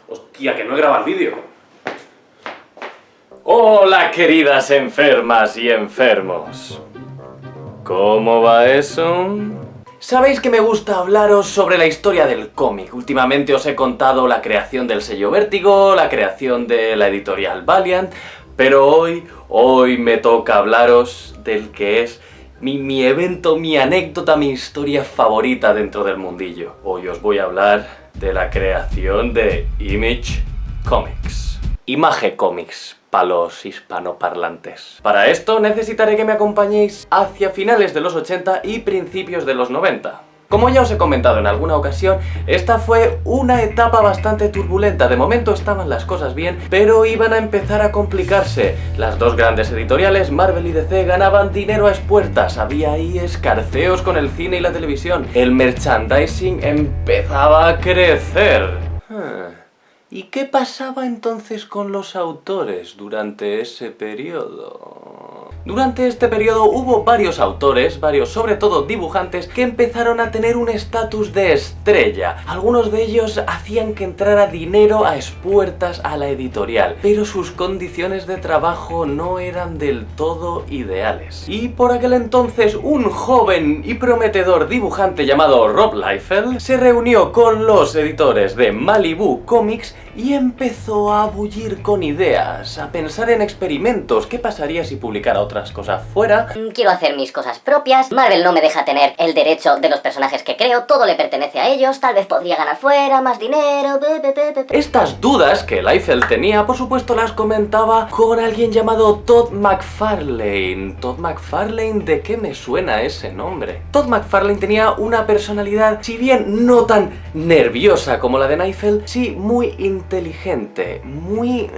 Hostia, que no he grabado el vídeo. Hola, queridas enfermas y enfermos. ¿Cómo va eso? Sabéis que me gusta hablaros sobre la historia del cómic. Últimamente os he contado la creación del sello Vértigo, la creación de la editorial Valiant, pero hoy me toca hablaros del que es mi evento, mi anécdota, mi historia favorita dentro del mundillo. Hoy os voy a hablar de la creación de Image Comics. Image Comics, para los hispanoparlantes. Para esto necesitaré que me acompañéis hacia finales de los 80 y principios de los 90. Como ya os he comentado en alguna ocasión, esta fue una etapa bastante turbulenta. De momento estaban las cosas bien, pero iban a empezar a complicarse. Las dos grandes editoriales, Marvel y DC, ganaban dinero a expuertas. Había ahí escarceos con el cine y la televisión. El merchandising empezaba a crecer. ¿Y qué pasaba entonces con los autores durante ese periodo? Durante este periodo hubo varios autores, sobre todo dibujantes, que empezaron a tener un estatus de estrella. Algunos de ellos hacían que entrara dinero a expuertas a la editorial, pero sus condiciones de trabajo no eran del todo ideales. Y por aquel entonces un joven y prometedor dibujante llamado Rob Liefeld se reunió con los editores de Malibu Comics y empezó a bullir con ideas, a pensar en experimentos. ¿Qué pasaría si publicara otras cosas fuera? Quiero hacer mis cosas propias, Marvel no me deja tener el derecho de los personajes que creo, todo le pertenece a ellos, tal vez podría ganar fuera, más dinero... Estas dudas que Liefeld tenía, por supuesto las comentaba con alguien llamado Todd McFarlane. Todd McFarlane, ¿de qué me suena ese nombre? Todd McFarlane tenía una personalidad, si bien no tan nerviosa como la de Liefeld, sí muy inteligente, muy...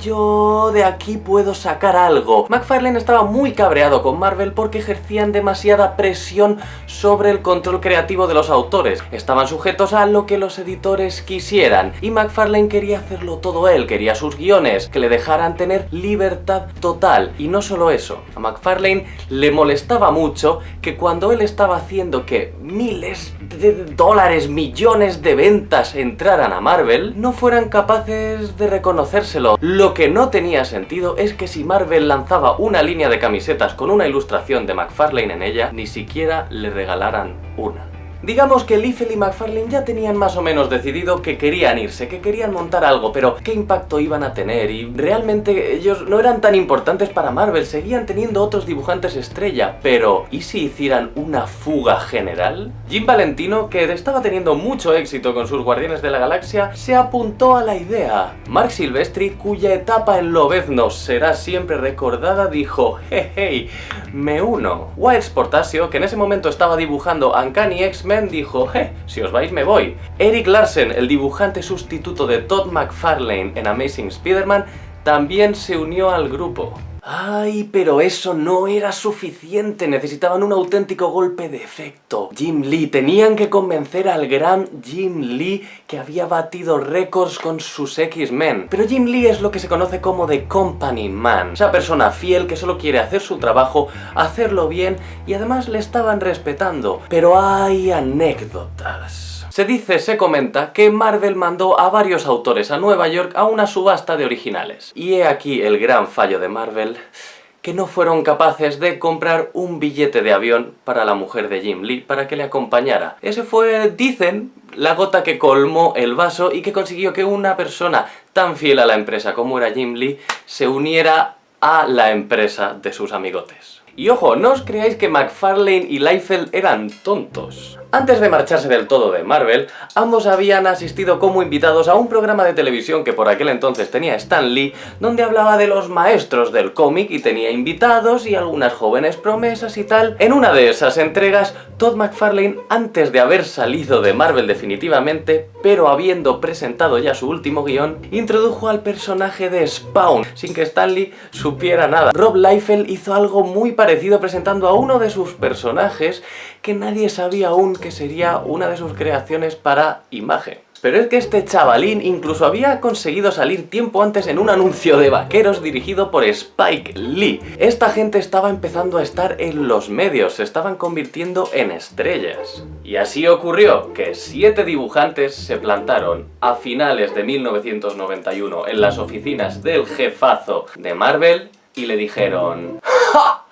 yo de aquí puedo sacar algo. McFarlane estaba muy cabreado con Marvel porque ejercían demasiada presión sobre el control creativo de los autores. Estaban sujetos a lo que los editores quisieran y McFarlane quería hacerlo todo él, quería sus guiones, que le dejaran tener libertad total. Y no solo eso, a McFarlane le molestaba mucho que cuando él estaba haciendo que miles de dólares, millones de ventas entraran a Marvel, no fueran capaces de reconocérselo. Lo que no tenía sentido es que si Marvel lanzaba una línea de camisetas con una ilustración de McFarlane en ella, ni siquiera le regalaran una. Digamos que Liefeld y McFarlane ya tenían más o menos decidido que querían irse, que querían montar algo, pero ¿qué impacto iban a tener? Y realmente ellos no eran tan importantes para Marvel, seguían teniendo otros dibujantes estrella, pero ¿y si hicieran una fuga general? Jim Valentino, que estaba teniendo mucho éxito con sus Guardianes de la Galaxia, se apuntó a la idea. Marc Silvestri, cuya etapa en Lobezno será siempre recordada, dijo hey, me uno. Wiles Portasio, que en ese momento estaba dibujando Uncanny X-Men, dijo, si os vais me voy. Eric Larsen, el dibujante sustituto de Todd McFarlane en Amazing Spider-Man, también se unió al grupo. ¡Ay, pero eso no era suficiente! Necesitaban un auténtico golpe de efecto. Jim Lee, tenían que convencer al gran Jim Lee, que había batido récords con sus X-Men. Pero Jim Lee es lo que se conoce como The Company Man. Esa persona fiel que solo quiere hacer su trabajo, hacerlo bien, y además le estaban respetando. Pero hay anécdotas. Se comenta que Marvel mandó a varios autores a Nueva York a una subasta de originales. Y he aquí el gran fallo de Marvel, que no fueron capaces de comprar un billete de avión para la mujer de Jim Lee para que le acompañara. Ese fue, dicen, la gota que colmó el vaso y que consiguió que una persona tan fiel a la empresa como era Jim Lee se uniera a la empresa de sus amigotes. Y ojo, no os creáis que McFarlane y Liefeld eran tontos. Antes de marcharse del todo de Marvel, ambos habían asistido como invitados a un programa de televisión que por aquel entonces tenía Stan Lee, donde hablaba de los maestros del cómic y tenía invitados y algunas jóvenes promesas y tal. En una de esas entregas, Todd McFarlane, antes de haber salido de Marvel definitivamente, pero habiendo presentado ya su último guión, introdujo al personaje de Spawn, sin que Stan Lee supiera nada. Rob Liefeld hizo algo muy parecido presentando a uno de sus personajes que nadie sabía aún que sería una de sus creaciones para Image. Pero es que este chavalín incluso había conseguido salir tiempo antes en un anuncio de vaqueros dirigido por Spike Lee. Esta gente estaba empezando a estar en los medios, se estaban convirtiendo en estrellas. Y así ocurrió que 7 dibujantes se plantaron a finales de 1991 en las oficinas del jefazo de Marvel y le dijeron: ¡ja!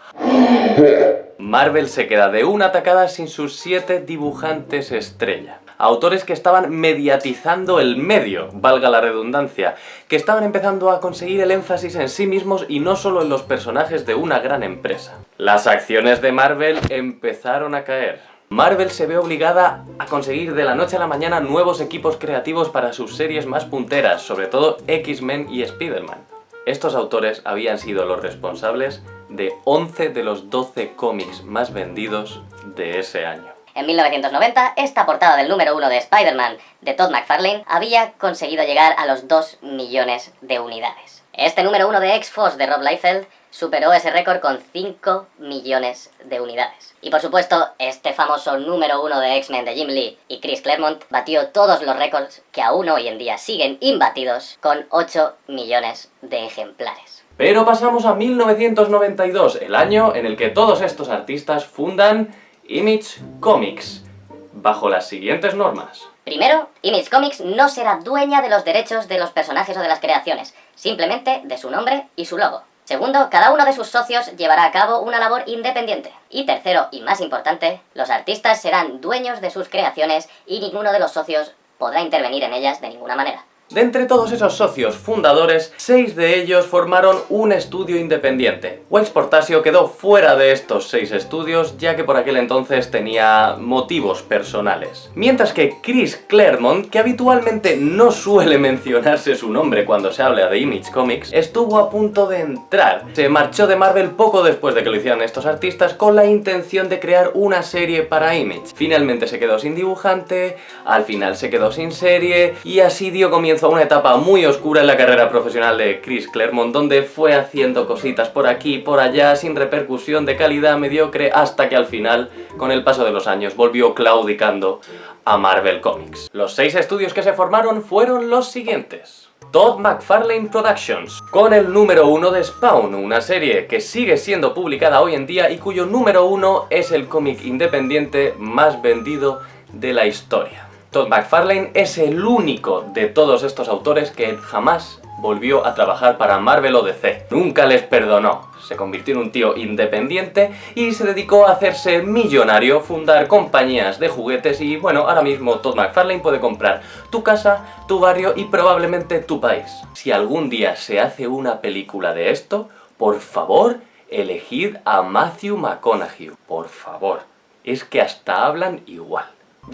Marvel se queda de una tacada sin sus 7 dibujantes estrella. Autores que estaban mediatizando el medio, valga la redundancia, que estaban empezando a conseguir el énfasis en sí mismos y no solo en los personajes de una gran empresa. Las acciones de Marvel empezaron a caer. Marvel se ve obligada a conseguir de la noche a la mañana nuevos equipos creativos para sus series más punteras, sobre todo X-Men y Spider-Man. Estos autores habían sido los responsables de 11 de los 12 cómics más vendidos de ese año. En 1990, esta portada del número 1 de Spider-Man de Todd McFarlane había conseguido llegar a los 2 millones de unidades. Este número 1 de X-Force de Rob Liefeld superó ese récord con 5 millones de unidades. Y por supuesto, este famoso número 1 de X-Men de Jim Lee y Chris Claremont batió todos los récords que aún hoy en día siguen imbatidos con 8 millones de ejemplares. Pero pasamos a 1992, el año en el que todos estos artistas fundan Image Comics, bajo las siguientes normas. Primero, Image Comics no será dueña de los derechos de los personajes o de las creaciones, simplemente de su nombre y su logo. Segundo, cada uno de sus socios llevará a cabo una labor independiente. Y tercero, y más importante, los artistas serán dueños de sus creaciones y ninguno de los socios podrá intervenir en ellas de ninguna manera. De entre todos esos socios fundadores, 6 de ellos formaron un estudio independiente. Wells Portasio quedó fuera de estos 6 estudios, ya que por aquel entonces tenía motivos personales. Mientras que Chris Claremont, que habitualmente no suele mencionarse su nombre cuando se habla de Image Comics, estuvo a punto de entrar. Se marchó de Marvel poco después de que lo hicieran estos artistas con la intención de crear una serie para Image. Finalmente se quedó sin dibujante, al final se quedó sin serie y así dio comienzo a una etapa muy oscura en la carrera profesional de Chris Claremont, donde fue haciendo cositas por aquí y por allá sin repercusión, de calidad mediocre, hasta que al final, con el paso de los años, volvió claudicando a Marvel Comics. Los 6 estudios que se formaron fueron los siguientes: Todd McFarlane Productions, con el número 1 de Spawn, una serie que sigue siendo publicada hoy en día y cuyo número 1 es el cómic independiente más vendido de la historia. Todd McFarlane es el único de todos estos autores que jamás volvió a trabajar para Marvel o DC. Nunca les perdonó. Se convirtió en un tío independiente y se dedicó a hacerse millonario, fundar compañías de juguetes y bueno, ahora mismo Todd McFarlane puede comprar tu casa, tu barrio y probablemente tu país. Si algún día se hace una película de esto, por favor, elegid a Matthew McConaughey. Por favor. Es que hasta hablan igual.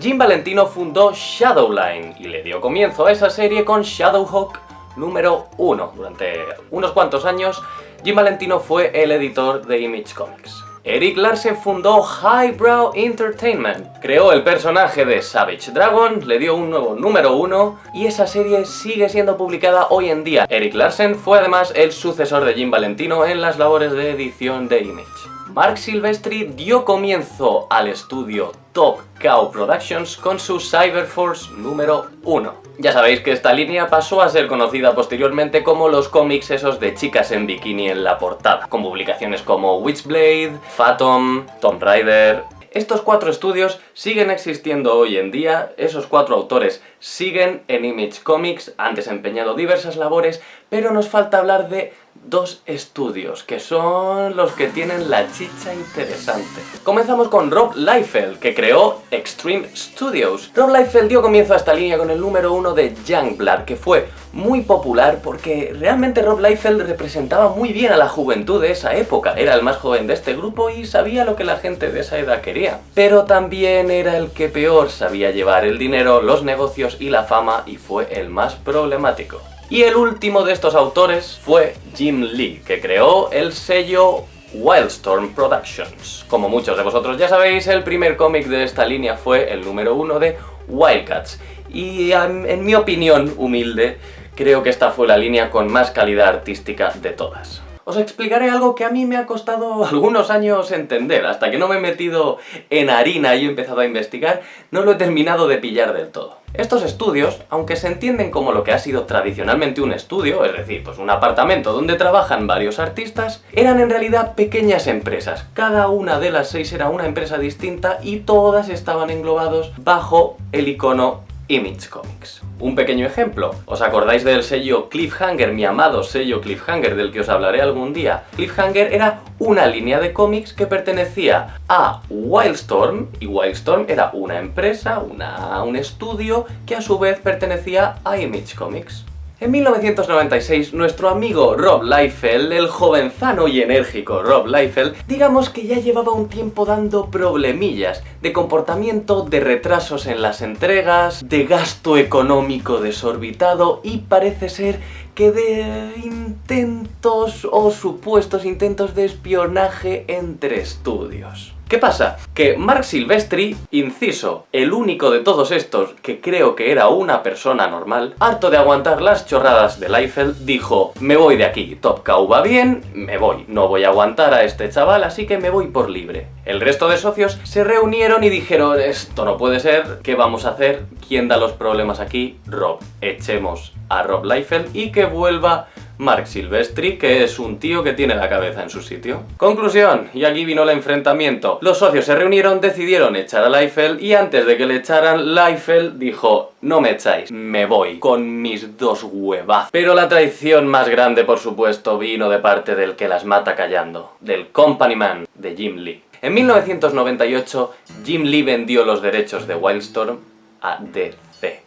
Jim Valentino fundó Shadowline y le dio comienzo a esa serie con Shadowhawk número 1. Durante unos cuantos años, Jim Valentino fue el editor de Image Comics. Erik Larsen fundó Highbrow Entertainment, creó el personaje de Savage Dragon, le dio un nuevo número 1 y esa serie sigue siendo publicada hoy en día. Erik Larsen fue además el sucesor de Jim Valentino en las labores de edición de Image. Mark Silvestri dio comienzo al estudio Top Cow Productions con su Cyberforce número 1. Ya sabéis que esta línea pasó a ser conocida posteriormente como los cómics esos de chicas en bikini en la portada, con publicaciones como Witchblade, Phantom, Tomb Raider. Estos 4 estudios siguen existiendo hoy en día, esos 4 autores siguen en Image Comics, han desempeñado diversas labores, pero nos falta hablar de 2 estudios, que son los que tienen la chicha interesante. Comenzamos con Rob Liefeld, que creó Extreme Studios. Rob Liefeld dio comienzo a esta línea con el número 1 de Youngblood, que fue muy popular porque realmente Rob Liefeld representaba muy bien a la juventud de esa época. Era el más joven de este grupo y sabía lo que la gente de esa edad quería. Pero también era el que peor sabía llevar el dinero, los negocios y la fama, y fue el más problemático. Y el último de estos autores fue Jim Lee, que creó el sello Wildstorm Productions. Como muchos de vosotros ya sabéis, el primer cómic de esta línea fue el número 1 de Wildcats. Y en mi opinión humilde, creo que esta fue la línea con más calidad artística de todas. os explicaré algo que a mí me ha costado algunos años entender. Hasta que no me he metido en harina y he empezado a investigar, no lo he terminado de pillar del todo. Estos estudios, aunque se entienden como lo que ha sido tradicionalmente un estudio, es decir, pues un apartamento donde trabajan varios artistas, eran en realidad pequeñas empresas. Cada una de las 6 era una empresa distinta y todas estaban englobados bajo el icono Image Comics. Un pequeño ejemplo, ¿os acordáis del sello Cliffhanger, mi amado sello Cliffhanger del que os hablaré algún día? Cliffhanger era una línea de cómics que pertenecía a Wildstorm, y Wildstorm era una empresa, un estudio que a su vez pertenecía a Image Comics. En 1996, nuestro amigo Rob Liefeld, el jovenzano y enérgico Rob Liefeld, digamos que ya llevaba un tiempo dando problemillas de comportamiento, de retrasos en las entregas, de gasto económico desorbitado y parece ser que de intentos o supuestos intentos de espionaje entre estudios. ¿Qué pasa? Que Marc Silvestri, inciso, el único de todos estos que creo que era una persona normal, harto de aguantar las chorradas de Liefeld, dijo: me voy de aquí, Top Cow va bien, me voy, no voy a aguantar a este chaval, así que me voy por libre. El resto de socios se reunieron y dijeron: esto no puede ser, ¿qué vamos a hacer? ¿Quién da los problemas aquí? Rob. Echemos a Rob Liefeld y que vuelva Marc Silvestri, que es un tío que tiene la cabeza en su sitio. Conclusión, y aquí vino el enfrentamiento. Los socios se reunieron, decidieron echar a Liefeld y antes de que le echaran, Liefeld dijo: no me echáis, me voy, con mis 2 huevazos. Pero la traición más grande, por supuesto, vino de parte del que las mata callando, del Company Man de Jim Lee. En 1998, Jim Lee vendió los derechos de Wildstorm a DC.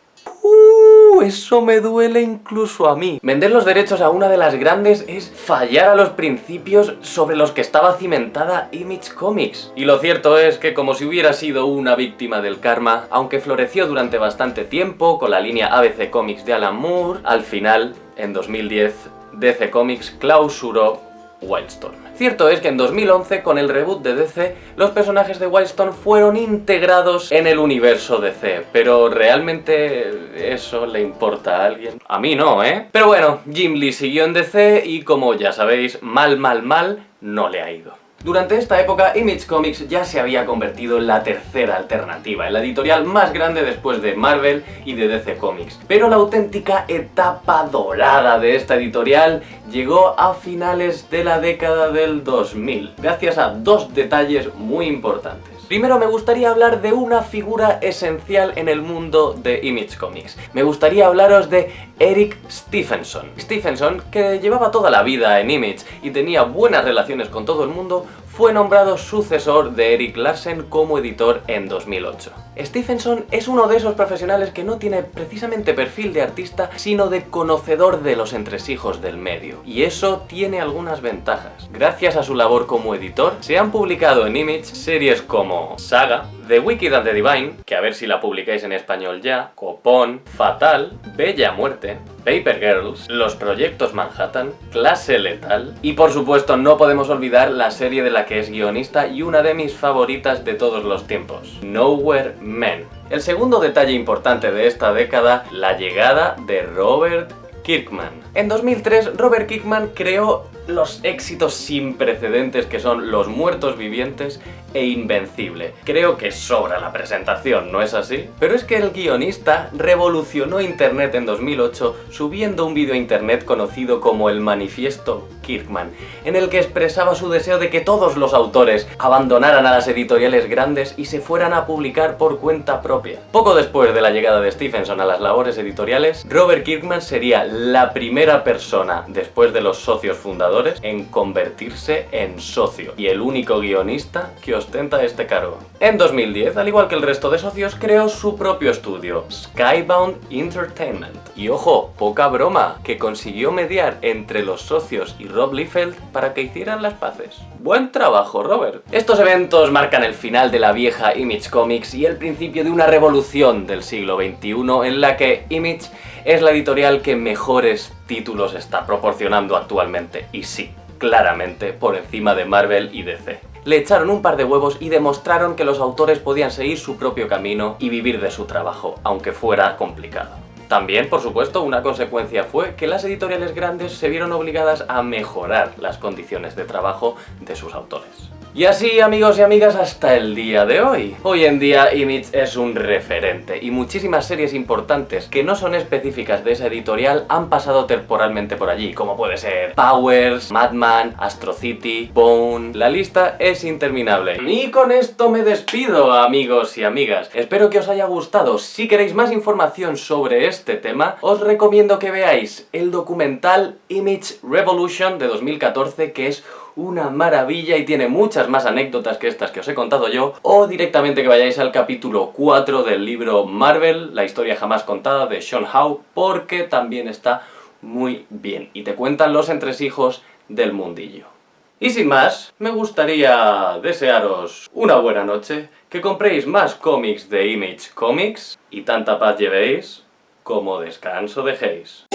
Eso me duele incluso a mí. Vender los derechos a una de las grandes es fallar a los principios sobre los que estaba cimentada Image Comics. Y lo cierto es que, como si hubiera sido una víctima del karma, aunque floreció durante bastante tiempo con la línea ABC Comics de Alan Moore, al final, en 2010, DC Comics clausuró Wildstorm. Cierto es que en 2011, con el reboot de DC, los personajes de Wildstorm fueron integrados en el universo DC, pero ¿realmente eso le importa a alguien? A mí no, ¿eh? Pero bueno, Jim Lee siguió en DC y, como ya sabéis, mal no le ha ido. Durante esta época, Image Comics ya se había convertido en la tercera alternativa, en la editorial más grande después de Marvel y de DC Comics. Pero la auténtica etapa dorada de esta editorial llegó a finales de la década del 2000, gracias a 2 detalles muy importantes. Primero me gustaría hablar de una figura esencial en el mundo de Image Comics. Me gustaría hablaros de Eric Stephenson. Stephenson, que llevaba toda la vida en Image y tenía buenas relaciones con todo el mundo, fue nombrado sucesor de Eric Larsen como editor en 2008. Stephenson es uno de esos profesionales que no tiene precisamente perfil de artista, sino de conocedor de los entresijos del medio. Y eso tiene algunas ventajas. Gracias a su labor como editor, se han publicado en Image series como Saga, The Wicked and the Divine, que a ver si la publicáis en español ya, Copón, Fatal, Bella Muerte, Paper Girls, Los Proyectos Manhattan, Clase Letal y por supuesto no podemos olvidar la serie de la que es guionista y una de mis favoritas de todos los tiempos, Nowhere Men. El segundo detalle importante de esta década, la llegada de Robert Kirkman. En 2003, Robert Kirkman creó los éxitos sin precedentes que son Los Muertos Vivientes e Invencible. Creo que sobra la presentación, ¿no es así? Pero es que el guionista revolucionó internet en 2008 subiendo un vídeo a internet conocido como el Manifiesto Kirkman, en el que expresaba su deseo de que todos los autores abandonaran a las editoriales grandes y se fueran a publicar por cuenta propia. Poco después de la llegada de Stephenson a las labores editoriales, Robert Kirkman sería la primera persona, después de los socios fundadores, en convertirse en socio y el único guionista que ostenta este cargo. En 2010, al igual que el resto de socios, creó su propio estudio, Skybound Entertainment. Y ojo, poca broma, que consiguió mediar entre los socios y Rob Liefeld para que hicieran las paces. Buen trabajo, Robert. Estos eventos marcan el final de la vieja Image Comics y el principio de una revolución del siglo XXI en la que Image es la editorial que mejores títulos está proporcionando actualmente. Y sí, claramente por encima de Marvel y DC. Le echaron un par de huevos y demostraron que los autores podían seguir su propio camino y vivir de su trabajo, aunque fuera complicado. También, por supuesto, una consecuencia fue que las editoriales grandes se vieron obligadas a mejorar las condiciones de trabajo de sus autores. Y así, amigos y amigas, hasta el día de hoy. Hoy en día Image es un referente y muchísimas series importantes que no son específicas de esa editorial han pasado temporalmente por allí, como puede ser Powers, Mad Men, Astro City, Bone... La lista es interminable. Y con esto me despido, amigos y amigas. Espero que os haya gustado. Si queréis más información sobre este tema, os recomiendo que veáis el documental Image Revolution de 2014, que es una maravilla y tiene muchas más anécdotas que estas que os he contado yo, o directamente que vayáis al capítulo 4 del libro Marvel, la historia jamás contada de Sean Howe, porque también está muy bien y te cuentan los entresijos del mundillo. Y sin más, me gustaría desearos una buena noche, que compréis más cómics de Image Comics y tanta paz llevéis como descanso dejéis.